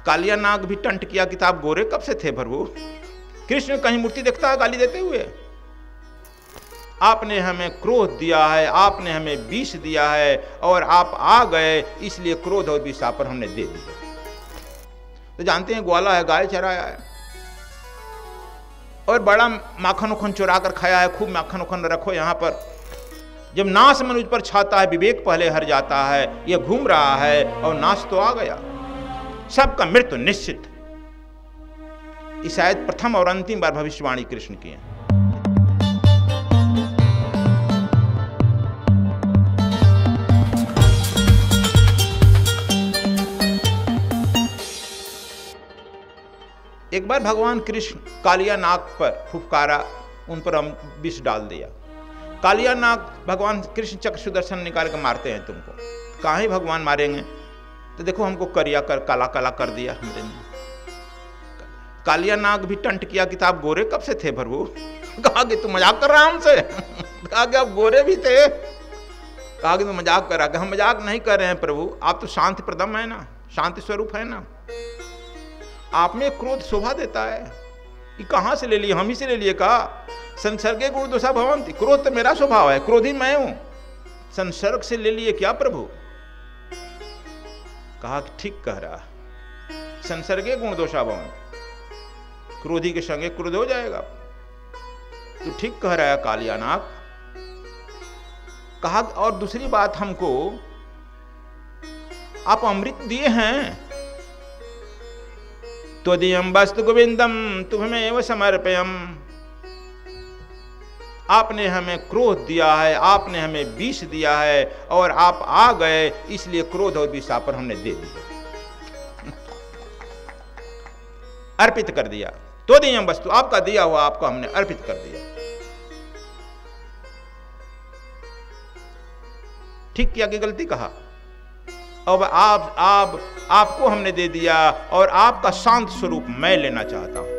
कालिया नाग भी टंट किया किताब गोरे कब से थे प्रभु। कृष्ण कहीं मूर्ति देखता है गाली देते हुए? आपने हमें क्रोध दिया है, आपने हमें विष दिया है और आप आ गए, इसलिए क्रोध और विष आप पर हमने दे दिया। तो जानते हैं ग्वाला है, गाय चराया है और बड़ा माखन उखन चुरा कर खाया है, खूब माखन उखन रखो यहाँ पर। जब नाश मनुष्य पर छाता है, विवेक पहले हर जाता है, यह घूम रहा है और नाश तो आ गया, सबका मृत्यु निश्चित। ये शायद प्रथम और अंतिम बार भविष्यवाणी कृष्ण की है। एक बार भगवान कृष्ण कालिया नाग पर फुफकारा, उन पर हम विष डाल दिया। कालिया नाग भगवान कृष्ण चक्र सुदर्शन निकाल कर मारते हैं तुमको। कहाँ ही भगवान मारेंगे? तो देखो हमको करिया कर काला काला कर दिया हमने। कालिया नाग भी टंट किया किताब गोरे कब से थे प्रभु। कहा कि तू मजाक कर रहा हमसे? कहा कि आप गोरे भी थे? कहा कि तू मजाक कर रहा। हम मजाक नहीं कर रहे हैं प्रभु, आप तो शांति प्रदम है ना, शांति स्वरूप है ना। आप में क्रोध शोभा देता है, ये कहाँ से ले लिए? हम ही से ले लिए। कहा संसर्गे गुण दोषा भवन्ति, क्रोध तो मेरा स्वभाव है, क्रोधी मैं हूं, संसर्ग से ले लिए क्या प्रभु? कहा कि ठीक कह रहा, संसर्गे गुण दोषा भवन्ति, क्रोधी के संगे क्रोध हो जाएगा। तो ठीक कह रहा है कालिया नाग। कहा और दूसरी बात, हमको आप अमृत दिए हैं, त्वदीयं वस्तु गोविंदम तुम्हें समर्पयम्। आपने हमें क्रोध दिया है, आपने हमें विष दिया है और आप आ गए, इसलिए क्रोध और विष आप पर हमने दे दिया, अर्पित कर दिया। त्वदीयं वस्तु, आपका दिया हुआ आपको हमने अर्पित कर दिया। ठीक किया कि गलती कहा? अब आपको हमने दे दिया और आपका शांत स्वरूप मैं लेना चाहता हूं।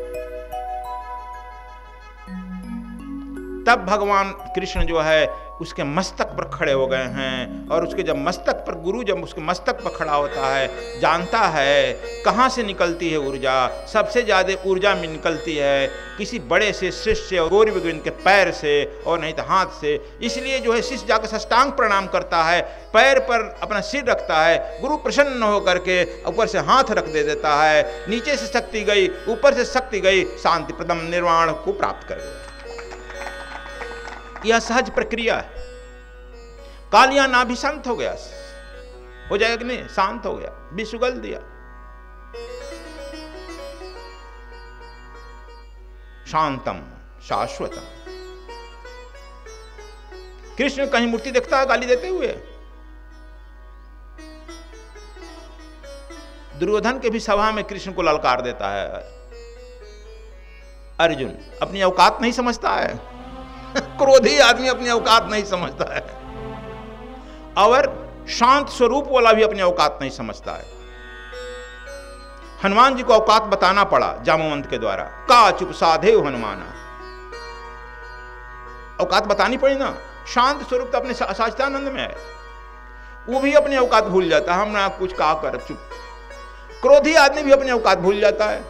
तब भगवान कृष्ण जो है उसके मस्तक पर खड़े हो गए हैं और उसके जब मस्तक पर, गुरु जब उसके मस्तक पर खड़ा होता है, जानता है कहाँ से निकलती है ऊर्जा। सबसे ज़्यादा ऊर्जा में निकलती है किसी बड़े से शिष्य और गौरी गोविंद के पैर से और नहीं तो हाथ से। इसलिए जो है शिष्य जाकर साष्टांग प्रणाम करता है, पैर पर अपना सिर रखता है, गुरु प्रसन्न होकर के ऊपर से हाथ रख दे देता है। नीचे से शक्ति गई, ऊपर से शक्ति गई, शांति प्रदम निर्वाण को प्राप्त कर गया। यह सहज प्रक्रिया है। कालिया नाग भी शांत हो गया, हो जाएगा कि नहीं? शांत हो गया, विष उगल दिया। शांतम शाश्वतम। कृष्ण कहीं मूर्ति देखता है गाली देते हुए? दुर्योधन के भी सभा में कृष्ण को ललकार देता है अर्जुन। अपनी औकात नहीं समझता है। क्रोधी आदमी अपनी औकात नहीं समझता है और शांत स्वरूप वाला भी अपनी औकात नहीं समझता है। हनुमान जी को औकात बताना पड़ा जामवंत के द्वारा। का चुप साधेव हनुमाना, औकात बतानी पड़ी ना। शांत स्वरूप तो अपने सच्चिदानंद में है, वो भी अपनी औकात भूल जाता है। हम ना कुछ कहा कर चुप। क्रोधी आदमी भी अपनी औकात भूल जाता है,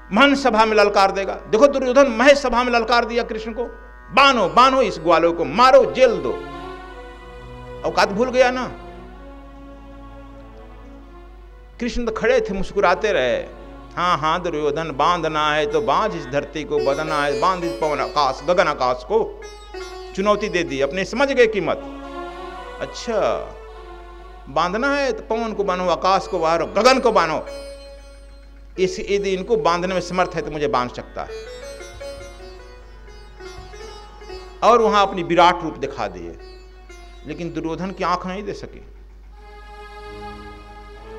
मन सभा में ललकार देगा। देखो दुर्योधन महेश सभा में ललकार दिया कृष्ण को, बानो बानो इस ग्वालों को, मारो जेल दो। औकात भूल गया ना। कृष्ण तो खड़े थे, मुस्कुराते रहे। हाँ हाँ दुर्योधन, बांधना है तो बांध इस धरती को, बदना है बांध इस पवन आकाश गगन आकाश को। चुनौती दे दी, अपने समझ गए कीमत। अच्छा बांधना है तो पवन को बांधो, आकाश को बांधो, गगन को बांधो। यदि इनको बांधने में समर्थ है तो मुझे बांध सकता है। और वहां अपनी विराट रूप दिखा दिए, लेकिन दुर्योधन की आंख नहीं दे सकी।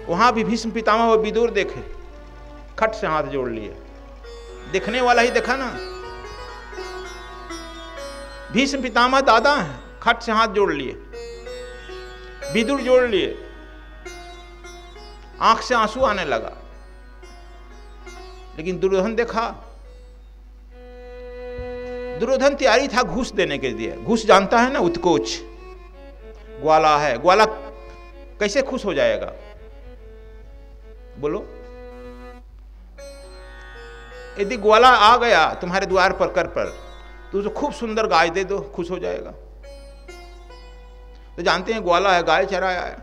वहां भी भीष्म पितामह व विदुर देखे, खट से हाथ जोड़ लिए। देखने वाला ही देखा ना। भीष्म पितामह दादा हैं, खट से हाथ जोड़ लिए, विदुर जोड़ लिए। आंख से आंसू आने लगा। लेकिन दुर्योधन देखा, दुर्योधन तैयारी था घूस देने के लिए। घूस जानता है ना, उत्कोच। ग्वाला है, ग्वाला कैसे खुश हो जाएगा? बोलो, यदि ग्वाला आ गया तुम्हारे द्वार पर कर पर, तो उसे खूब सुंदर गाय दे दो, खुश हो जाएगा। तो जानते हैं ग्वाला है, गाय चराया है,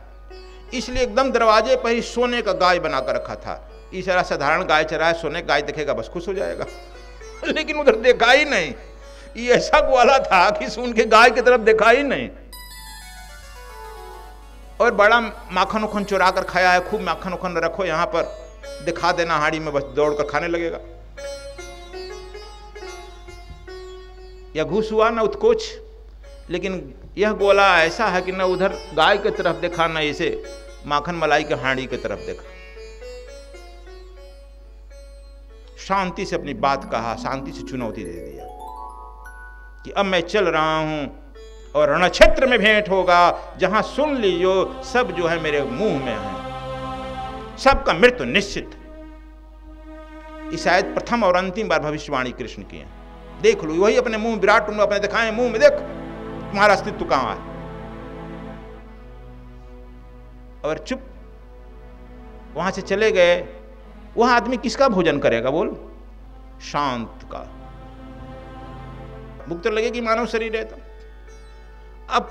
इसलिए एकदम दरवाजे पर ही सोने का गाय बनाकर रखा था। इस तरह साधारण गाय चराया, सोने गाय देखेगा बस खुश हो जाएगा। लेकिन उधर देखा ही नहीं, ये ऐसा ग्वाला था कि सुन के गाय की तरफ देखा ही नहीं। और बड़ा माखन उखन चुरा कर खाया है, खूब माखन उखन रखो यहाँ पर, दिखा देना हाड़ी में, बस दौड़ कर खाने लगेगा। या घूस हुआ ना उत्कोच। लेकिन यह ग्वाला ऐसा है कि न उधर गाय की तरफ देखा, न इसे माखन मलाई के हांडी की तरफ देखा। शांति से अपनी बात कहा, शांति से चुनौती दे दिया कि अब मैं चल रहा हूं और रणक्षेत्र में भेंट होगा, जहां सुन लीजिए सब जो है मेरे मुंह में है, सबका मृत्यु निश्चित है। शायद प्रथम और अंतिम बार भविष्यवाणी कृष्ण की है। देख लो, वही अपने मुंह, विराट तुम अपने दिखाए मुंह में, देखो तुम्हारा अस्तित्व कहां है। और चुप वहां से चले गए। वह आदमी किसका भोजन करेगा बोल? शांत का। भूख तो लगेगी, मानव शरीर है। तो अब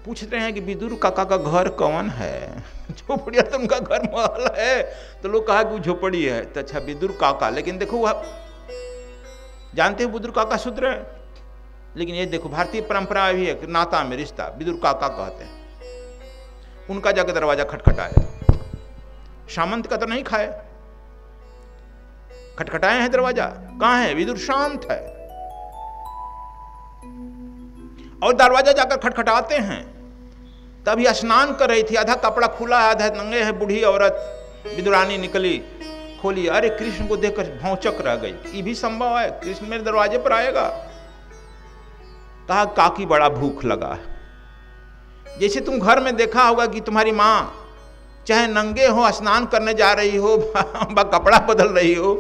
पूछते हैं कि विदुर काका का घर कौन है? झोपड़िया तो उनका घर महल है, तो लोग कहा कि वो झोपड़ी है। तो अच्छा विदुर काका, लेकिन देखो वह जानते हो विदुर काका शूद्र है, लेकिन ये देखो भारतीय परंपरा भी है, नाता में रिश्ता विदुर काका कहते हैं। उनका जाकर दरवाजा खटखटाया, सामंत का तो नहीं खाए, खटखटाए हैं दरवाजा, कहां है विदुर? शांत है। और दरवाजा जाकर खटखटाते हैं, तभी स्नान कर रही थी, आधा कपड़ा खुला है, आधा नंगे है, बूढ़ी औरत विदुरानी निकली, खोली। अरे कृष्ण को देखकर भौचक रह गई। ये भी संभव है, कृष्ण मेरे दरवाजे पर आएगा? कहा काकी बड़ा भूख लगा है। जैसे तुम घर में देखा होगा कि तुम्हारी माँ चाहे नंगे हो, स्नान करने जा रही हो, कपड़ा बदल रही हो,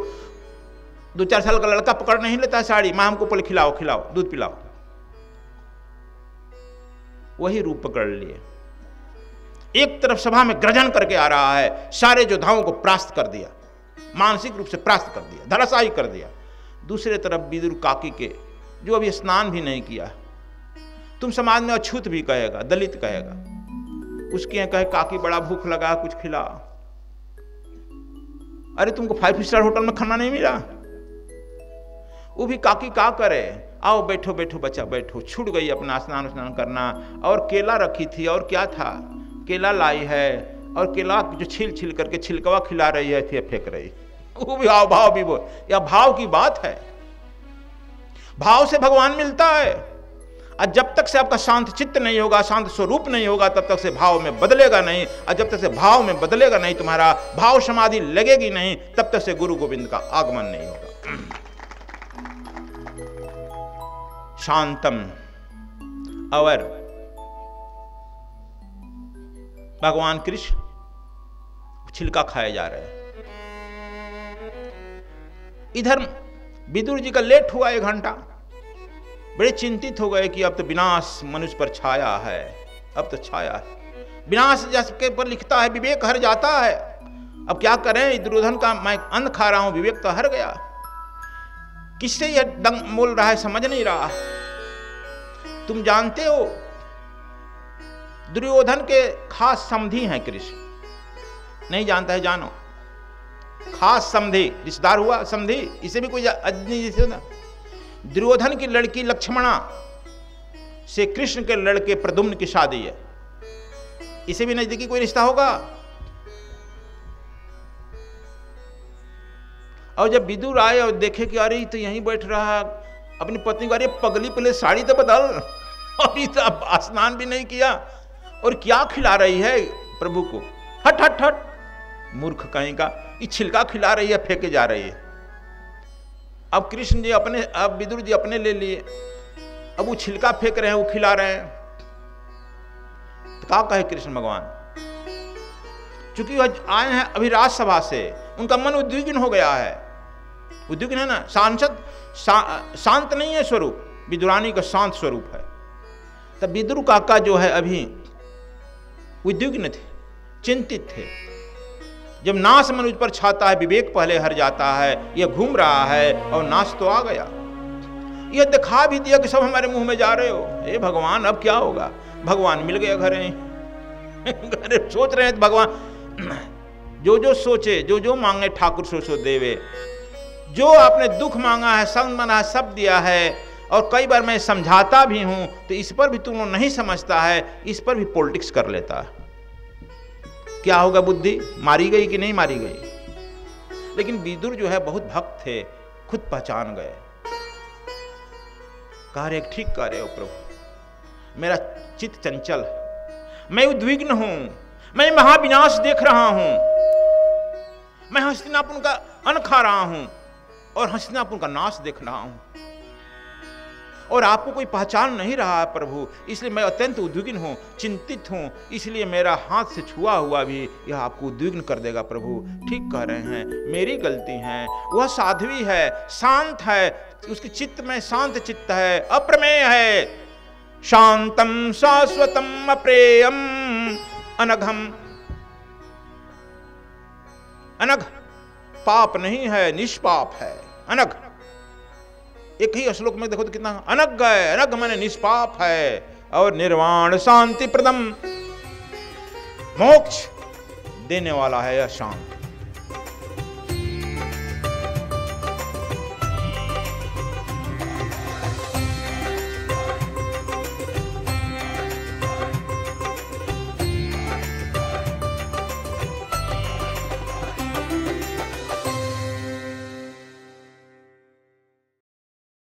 2-4 साल का लड़का पकड़ नहीं लेता साड़ी, माँ हमको पहले खिलाओ खिलाओ, दूध पिलाओ। वही रूप पकड़ लिए। एक तरफ सभा में गर्जन करके आ रहा है, सारे योद्धाओं को परास्त कर दिया, मानसिक रूप से परास्त कर दिया, धराशायी कर दिया। दूसरे तरफ विदुर काकी के, जो अभी स्नान भी नहीं किया, तुम समाज में अछूत भी कहेगा, दलित कहेगा, उसके यहाँ कहे काकी बड़ा भूख लगा, कुछ खिला। अरे तुमको 5 स्टार होटल में खाना नहीं मिला? वो भी काकी का करे, आओ बैठो बैठो बच्चा बैठो। छूट गई अपना स्नान करना। और केला रखी थी, और क्या था, केला लाई है, और केला जो छिल करके छिलकवा खिला रही है, थी फेंक रही। वो भी हाव भाव भी बोल, या भाव की बात है। भाव से भगवान मिलता है। और जब तक से आपका शांत चित्त नहीं होगा, शांत स्वरूप नहीं होगा, तब तक से भाव में बदलेगा नहीं। और जब तक से भाव में बदलेगा नहीं, तुम्हारा भाव समाधि लगेगी नहीं, तब तक से गुरु गोविंद का आगमन नहीं होगा। शांतम। और भगवान कृष्ण छिलका खाए जा रहे हैं। इधर विदुर जी का लेट हुआ 1 घंटा। बड़े चिंतित हो गए कि अब तो विनाश मनुष्य पर छाया है, अब तो छाया है विनाश। जिसके पर लिखता है विवेक हर जाता है। अब क्या करें, दुर्योधन का मैं अन्न खा रहा हूं, विवेक तो हर गया। किससे यह दंग बोल रहा है, समझ नहीं रहा। तुम जानते हो दुर्योधन के खास समधी हैं कृष्ण? नहीं जानता है, जानो। खास समधी, रिश्तेदार हुआ समधी, इसे भी कोई अज्ञात ना। दुर्योधन की लड़की लक्ष्मणा से कृष्ण के लड़के प्रद्युम्न की शादी है, इसे भी नजदीकी कोई रिश्ता होगा? और जब विदुर आए और देखे कि अरे तो यहीं बैठ रहा, अपनी पत्नी को अरे पगली पहले साड़ी तो बदल, अभी तो स्नान भी नहीं किया, और क्या खिला रही है प्रभु को? हट हट हट, मूर्ख कहीं का, ये छिलका खिला रही है, फेंके जा रही है। अब कृष्ण जी अपने, अब विदुर जी अपने ले लिए, अब वो छिलका फेंक रहे हैं, वो खिला रहे हैं। तो क्या कहे कृष्ण भगवान? चूंकि वह आए हैं अभिराज सभा से, उनका मन उद्विग्न हो गया है। उद्विग्न है ना, शांत नहीं है स्वरूप, विदुरानी का शांत स्वरूप है। तब विदुर काका जो है अभी उद्विग्न थे, चिंतित थे। जब नाश मनुष्य पर छाता है, विवेक पहले हर जाता है। यह घूम रहा है और नाश तो आ गया। यह दिखा भी दिया कि सब हमारे मुंह में जा रहे हो। हे भगवान, अब क्या होगा? भगवान मिल गया घरे। घरे सोच रहे हैं भगवान जो जो सोचे, जो जो मांगे ठाकुर सो सो देवे। जो आपने दुख मांगा है, संग मना है, सब दिया है। और कई बार मैं समझाता भी हूं तो इस पर भी तुम लोग नहीं समझता है, इस पर भी पॉलिटिक्स कर लेता है। क्या होगा? बुद्धि मारी गई कि नहीं मारी गई? लेकिन विदुर जो है बहुत भक्त थे, खुद पहचान गए। कह रहे ठीक कह रहे हो प्रभु, मेरा चित्त चंचल, मैं उद्विग्न हूं, मैं महाविनाश देख रहा हूं, मैं हस्तिनापुर का अन्न खा रहा हूं और हस्तिनापुर का नाश देख रहा हूं, और आपको कोई पहचान नहीं रहा है प्रभु, इसलिए मैं अत्यंत उद्विग्न हूँ, चिंतित हूँ। इसलिए मेरा हाथ से छुआ हुआ भी यह आपको उद्विग्न कर देगा प्रभु। ठीक कह रहे हैं, मेरी गलती है। वह साध्वी है, शांत है, उसके चित्त में शांत चित्त है, अप्रमेय है। शांतम शाश्वतम अप्रेयम अनघम। अनघ पाप नहीं है, निष्पाप है। अनघ एक ही श्लोक में देखो तो कितना अनग है। अनग माने निष्पाप है और निर्वाण शांति प्रदम, मोक्ष देने वाला है यह शांत।